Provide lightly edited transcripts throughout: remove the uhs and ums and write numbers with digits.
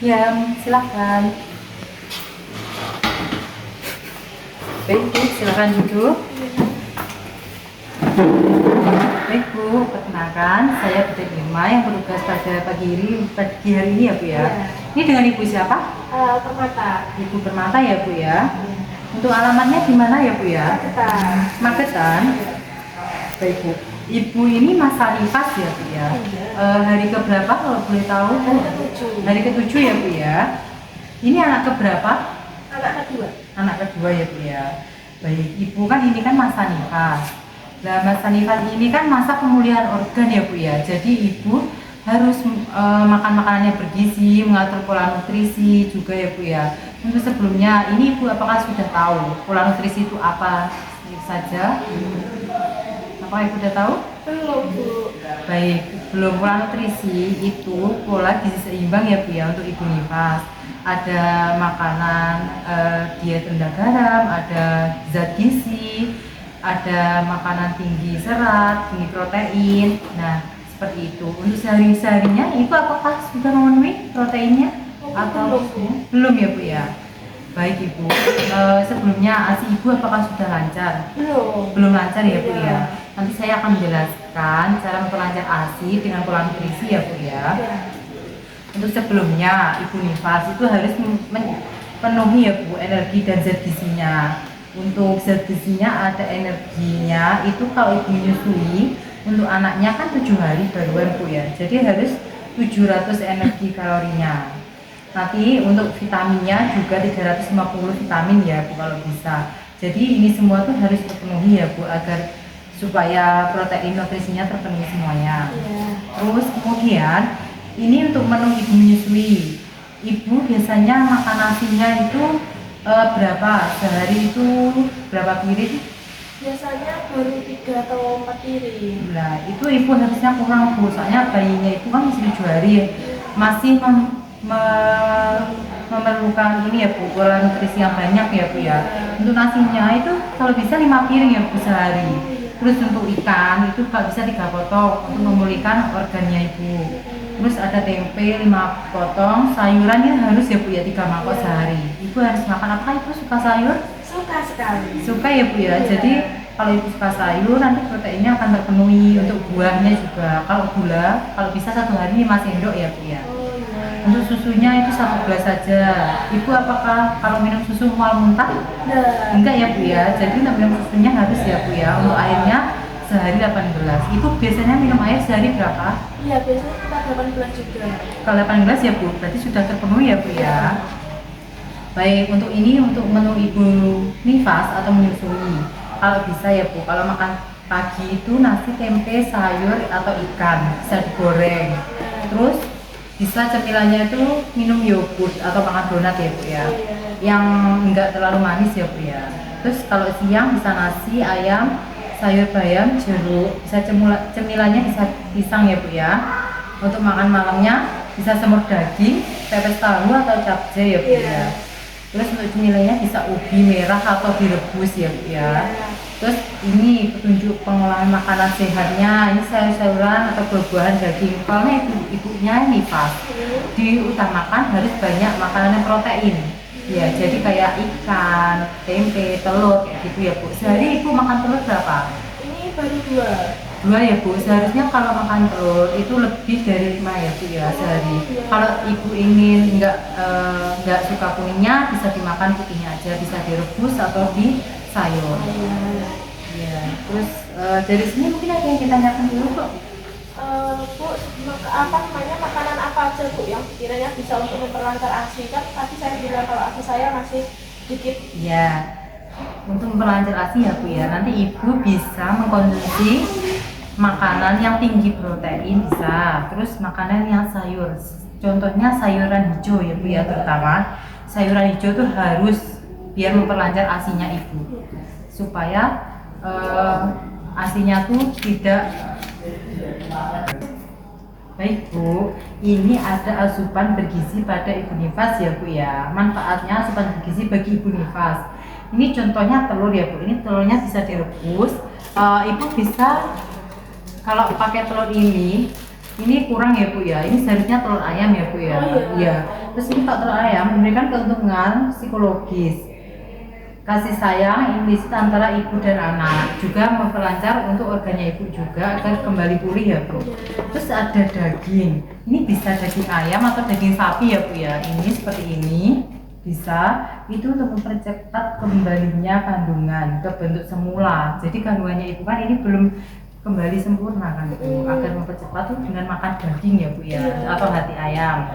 Ya, silakan. Baik Bu, silakan duduk. Baik Bu, perkenalkan saya Bu Irma yang bertugas pada pagi hari ini ya Bu ya. Ini dengan Ibu siapa? Permata. Ibu Permata ya Bu ya. Untuk alamatnya di mana ya Bu ya? Magetan. Magetan. Baik Bu. Ibu ini masa nifas ya Bu ya. Hari keberapa kalau boleh tahu? Hari ke-7 ya Bu ya. Ini anak keberapa? Anak kedua. Anak kedua ya Bu ya. Baik, Ibu kan ini kan masa nifas. Nah, masa nifas ini kan masa pemulihan organ ya Bu ya. Jadi Ibu harus makan makanan yang bergizi, mengatur pola nutrisi juga ya Bu ya. Untuk sebelumnya, ini Ibu apakah sudah tahu pola nutrisi itu apa saja? Apa Ibu sudah tahu? Belum Bu. Baik, belum. Pola nutrisi itu pola gizi seimbang ya Bu ya untuk ibu nifas. Ada makanan diet rendah garam, ada zat gizi, ada makanan tinggi serat, tinggi protein. Nah, seperti itu. Untuk sehari-harinya ibu apakah sudah memenuhi proteinnya atau belum ya Bu ya? Baik Ibu. Sebelumnya ASI Ibu apakah sudah lancar? Belum lancar ya Bu ya. Nanti saya akan menjelaskan cara memperlancar ASI dengan pola nutrisi ya Bu ya. Untuk sebelumnya Ibu nifas itu harus memenuhi ya Bu energi dan zat gizinya. Untuk zat gizinya ada energinya itu kalau Ibu menyusui untuk anaknya kan 7 hari baruan Bu ya. Jadi harus 700 energi kalorinya. Nanti untuk vitaminnya juga 350 vitamin ya Bu kalau bisa. Jadi ini semua tuh harus terpenuhi ya Bu agar supaya protein nutrisinya terpenuhi semuanya. Terus kemudian ini untuk menu ibu menyusui. Ibu biasanya makan nasinya itu berapa? Sehari itu berapa piring? Biasanya baru 3 atau 4 piring. Nah, itu ibu harusnya kurang Bu. Soalnya bayinya itu kan masih 7 hari ya. Masih memerlukan ini ya Bu, pola nutrisi yang banyak ya Bu ya. Untuk nasinya itu kalau bisa 5 piring ya Bu sehari. Terus untuk ikan itu kalau bisa 3 potong untuk memulihkan organnya Ibu. Terus ada tempe 5 potong, sayurannya harus ya Bu ya 3 mangkok sehari. Ibu harus makan apa? Ibu suka sayur? Suka sekali. Suka ya Bu ya. Jadi kalau Ibu suka sayur nanti proteinnya akan terpenuhi. Untuk buahnya juga. Kalau gula, kalau bisa 1 hari 5 sendok ya Bu ya. Untuk susunya itu 1 gelas saja. Ibu apakah kalau minum susu mual muntah? Enggak ya Bu ya. Jadi untuk minum susunya harus ya Bu ya. Untuk airnya sehari 8 gelas. Ibu biasanya minum air sehari berapa? Iya, biasanya kita 18 juga. Kalau 8 gelas ya Bu, berarti sudah terpenuhi ya Bu ya. Baik, untuk ini untuk menu ibu nifas atau menyusui. Kalau bisa ya Bu, kalau makan pagi itu nasi, tempe, sayur atau ikan bisa digoreng. Terus bisa cemilannya itu minum yogurt atau makan donat ya Bu ya. Yang enggak terlalu manis ya Bu ya. Terus kalau siang bisa nasi, ayam, sayur bayam, jeruk. Bisa cemilannya bisa pisang ya Bu ya. Untuk makan malamnya bisa semur daging, pepes tahu atau capcay ya Bu ya. Terus untuk cemilannya bisa ubi merah atau direbus ya Bu ya. Terus ini petunjuk pengolahan makanan sehatnya, ini sayur-sayuran atau buah-buahan daging. Kalau ibunya nifas, diutamakan harus banyak makanan yang protein. Ya, jadi kayak ikan, tempe, telur kayak gitu ya Bu. Sehari Ibu makan telur berapa? Ini baru 2. 2 ya Bu. Seharusnya kalau makan telur itu lebih dari 5 ya Bu ya sehari. Kalau Ibu ingin nggak suka kuningnya bisa dimakan putihnya aja, bisa direbus atau di sayur. Ya, terus dari sini mungkin ada yang ditanyakan dulu kok. Bu, apa namanya makanan apa aja Bu yang kiranya bisa untuk memperlancar ASI? Kan tadi saya bilang kalau ASI saya masih sedikit. Ya, untuk memperlancar ASI ya Bu ya, nanti Ibu bisa mengkonsumsi makanan yang tinggi protein bisa, terus makanan yang sayur. Contohnya sayuran hijau ya Bu ya, terutama sayuran hijau tuh harus biar memperlancar ASI-nya Ibu. Supaya ASI-nya tuh tidak. Baik Bu, ini ada asupan bergizi pada ibu nifas ya Bu ya. Manfaatnya asupan bergizi bagi ibu nifas. Ini contohnya telur ya Bu. Ini telurnya bisa direbus. Ibu bisa kalau pakai telur ini ini kurang ya Bu ya, ini seharusnya telur ayam ya Bu ya. Oh, iya. Iya. Terus ini kalau telur ayam memberikan keuntungan psikologis, kasih sayang implisit antara ibu dan anak, juga memperlancar untuk organnya ibu juga agar kembali pulih ya Bu. Terus ada daging, ini bisa daging ayam atau daging sapi ya Bu ya, ini seperti ini bisa, itu untuk mempercepat kembalinya kandungan ke bentuk semula. Jadi kandungannya ibu kan ini belum kembali sempurna kan Bu, agar mempercepat tuh dengan makan daging ya Bu ya, atau hati ayam.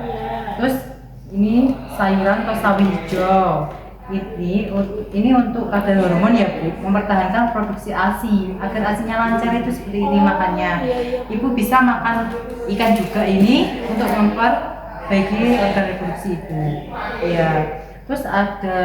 Terus ini sayuran atau sawi hijau, ini untuk kadar hormon ya Bu, mempertahankan produksi ASI agar ASInya lancar, itu seperti ini makannya. Ibu bisa makan ikan juga ini untuk memperbaiki organ reproduksi ibu ya. Terus ada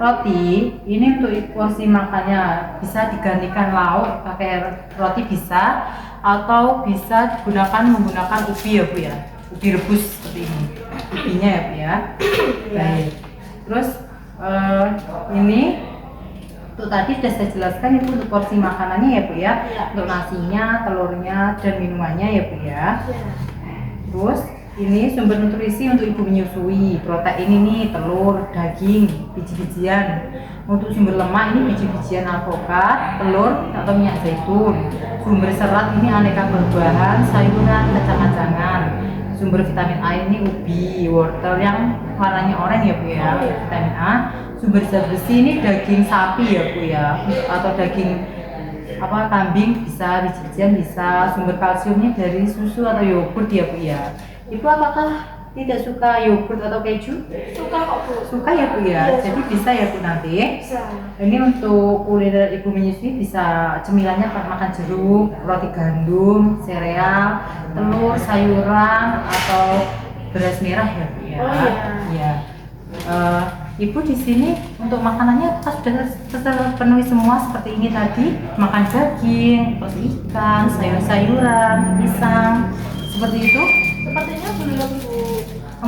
roti, ini untuk porsi makannya bisa digantikan lauk pakai roti bisa, atau bisa digunakan menggunakan ubi ya Bu ya, ubi rebus seperti ini ubinya ya Bu ya. Baik, terus ini untuk tadi sudah saya jelaskan, itu untuk porsi makanannya ya Bu ya, untuk nasinya, telurnya, dan minumannya ya Bu ya. Terus ini sumber nutrisi untuk ibu menyusui, protein ini telur, daging, biji-bijian. Untuk sumber lemak ini biji-bijian alpukat, telur atau minyak zaitun. Sumber serat ini aneka buah-buahan, sayuran, kacang-kacangan. Sumber vitamin A ini ubi, wortel yang warnanya oranye ya Bu ya, vitamin A. Sumber zat besi ini daging sapi ya Bu ya, atau daging kambing bisa, biji-bijian bisa. Sumber kalsiumnya dari susu atau yogurt ya Bu ya. Ibu apakah tidak suka yogurt atau keju? Suka kok Bu. Suka ya Bu ya, jadi bisa ya Bu nanti. Bisa. Ini untuk kuliner ibu menyusui, bisa cemilannya makan jeruk, roti gandum, sereal, telur, sayuran, atau beras merah ya Bu ya. Oh iya. Ibu di sini untuk makanannya sudah terpenuhi semua seperti ini tadi, makan daging, terus ikan, sayur-sayuran, pisang, seperti itu. Sepertinya belum Bu.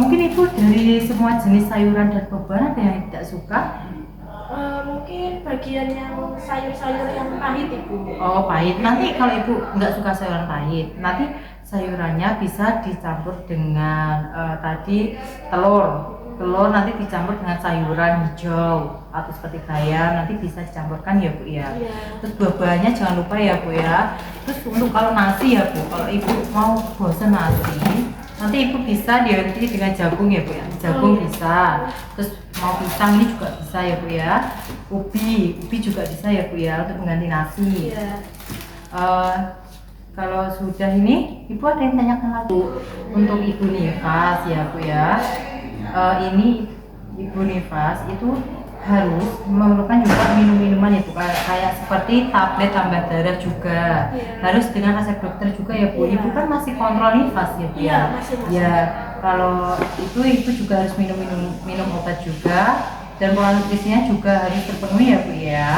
Mungkin ibu dari semua jenis sayuran dan buah-buahan ada yang tidak suka? Mungkin bagian yang sayur-sayur yang pahit Ibu. Oh pahit, nanti kalau ibu nggak suka sayuran pahit, nanti sayurannya bisa dicampur dengan tadi telur nanti dicampur dengan sayuran hijau atau seperti bayam, nanti bisa dicampurkan ya Bu ya. Terus buah-buahnya jangan lupa ya Bu ya. Terus untuk kalau nasi ya Bu, kalau ibu mau bosan nasi, nanti ibu bisa diganti dengan jagung ya Bu ya, jagung bisa. Terus mau pisang ini juga bisa ya Bu ya, ubi juga bisa ya Bu ya untuk mengganti nasi. Kalau sudah ini, ibu ada yang tanyakan lagi untuk ibu nifas ya Bu ya. Ini ibu nifas itu harus memerlukan juga minum-minuman ya Bu, kayak seperti tablet tambah darah juga. Harus dengan resep dokter juga ya Bu. Ibu kan masih kontrol nifas ya Bu ya. Masih. Ya, kalau itu ibu juga harus minum obat juga, dan pola nutrisinya juga harus terpenuhi ya Bu ya.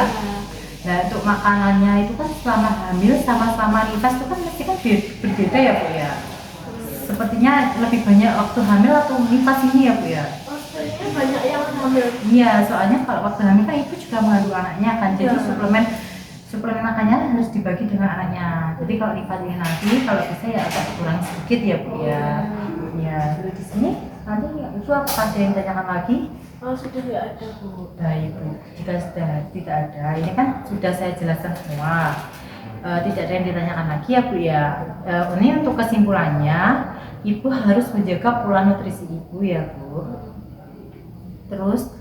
Nah, untuk makanannya itu kan selama hamil sama selama nifas itu kan mesti kan berbeda ya Bu ya. Sepertinya lebih banyak waktu hamil atau nifas ini ya Bu ya? Kayaknya banyak yang hamil. Iya, soalnya kalau waktu hamil kan ibu juga mengandung anaknya kan, jadi suplemen makannya harus dibagi dengan anaknya. Jadi kalau nifas ini nanti kalau bisa ya agak kurang sedikit ya Bu ya. Ya, di sini nanti ibu apa ada yang tanyakan lagi? Sudah nggak ada Bu. Baik Bu, jika sudah tidak ada, ini kan sudah saya jelaskan semua. Tidak ada yang ditanyakan lagi ya Bu ya. Ini untuk kesimpulannya, ibu harus menjaga pola nutrisi ibu ya Bu. Terus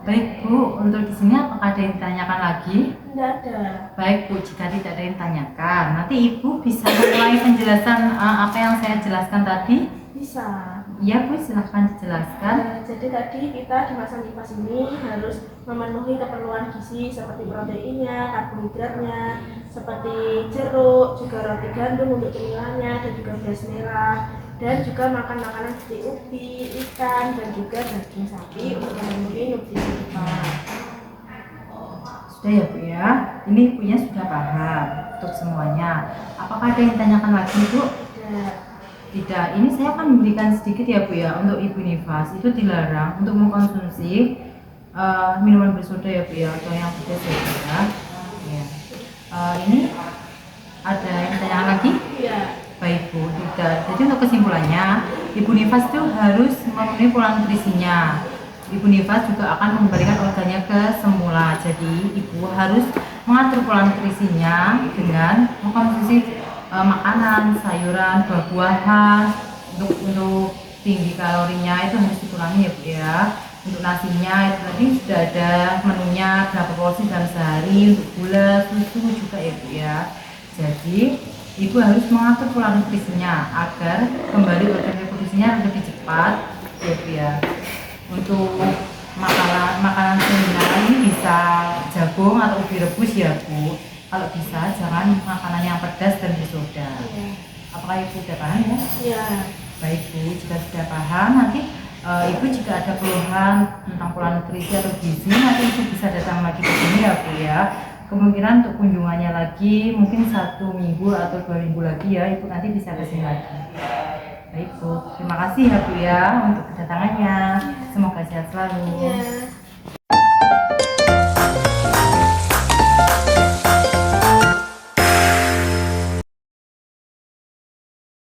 baik Bu, untuk di sini apakah ada yang ditanyakan lagi? Tidak ada. Baik Bu, jika tidak ada yang ditanyakan, nanti ibu bisa mulai penjelasan apa yang saya jelaskan tadi? Bisa. Ya Bu, silahkan dijelaskan. Jadi tadi kita di masa nifas ini harus memenuhi keperluan gizi seperti proteinnya, karbohidratnya, seperti jeruk, juga roti gandum untuk cemilannya, dan juga beras merah, dan juga makan makanan seperti ubi, ikan, dan juga daging sapi untuk memenuhi nutrisi kita. Sudah ya Bu ya, ini ibunya sudah paham untuk semuanya. Apakah ada yang ditanyakan lagi Bu? Tidak, ini saya akan memberikan sedikit ya Bu ya. Untuk ibu nifas itu dilarang untuk mengkonsumsi minuman bersoda ya Bu ya, atau yang pedas ya Bu ya. Ini Ada yang ditanyakan lagi? Iya. Baik Bu, sudah. Jadi untuk kesimpulannya, Ibu Nifas itu harus memenuhi pola nutrisinya. Ibu Nifas juga akan mengembalikan organnya ke semula. Jadi Ibu harus mengatur pola nutrisinya dengan mengkonsumsi makanan, sayuran, buah-buahan. Untuk tinggi kalorinya itu harus dikurangi ya Bu ya. Untuk nasinya itu tadi sudah ada menunya berapa porsi dalam sehari. Untuk gula, susu juga ya Bu ya. Jadi Ibu harus mengatur pola nutrisinya agar kembali organ reproduksinya lebih cepat ya Bu ya. Untuk makanan sehari ini bisa jagung atau ubi rebus ya Bu. Kalau bisa jangan makanan yang pedas dan bersoda. Iya. Apakah Ibu sudah paham ya? Iya. Baik Bu, jika sudah paham nanti Ibu jika ada keluhan tentang pola nutrisi atau gizi nanti Ibu bisa datang lagi ke sini ya Bu ya. Kemungkinan untuk kunjungannya lagi mungkin 1 minggu atau 2 minggu lagi ya, Ibu nanti bisa kesini lagi. Baik Bu, terima kasih ya Bu ya untuk kedatangannya. Semoga sehat selalu. Iya.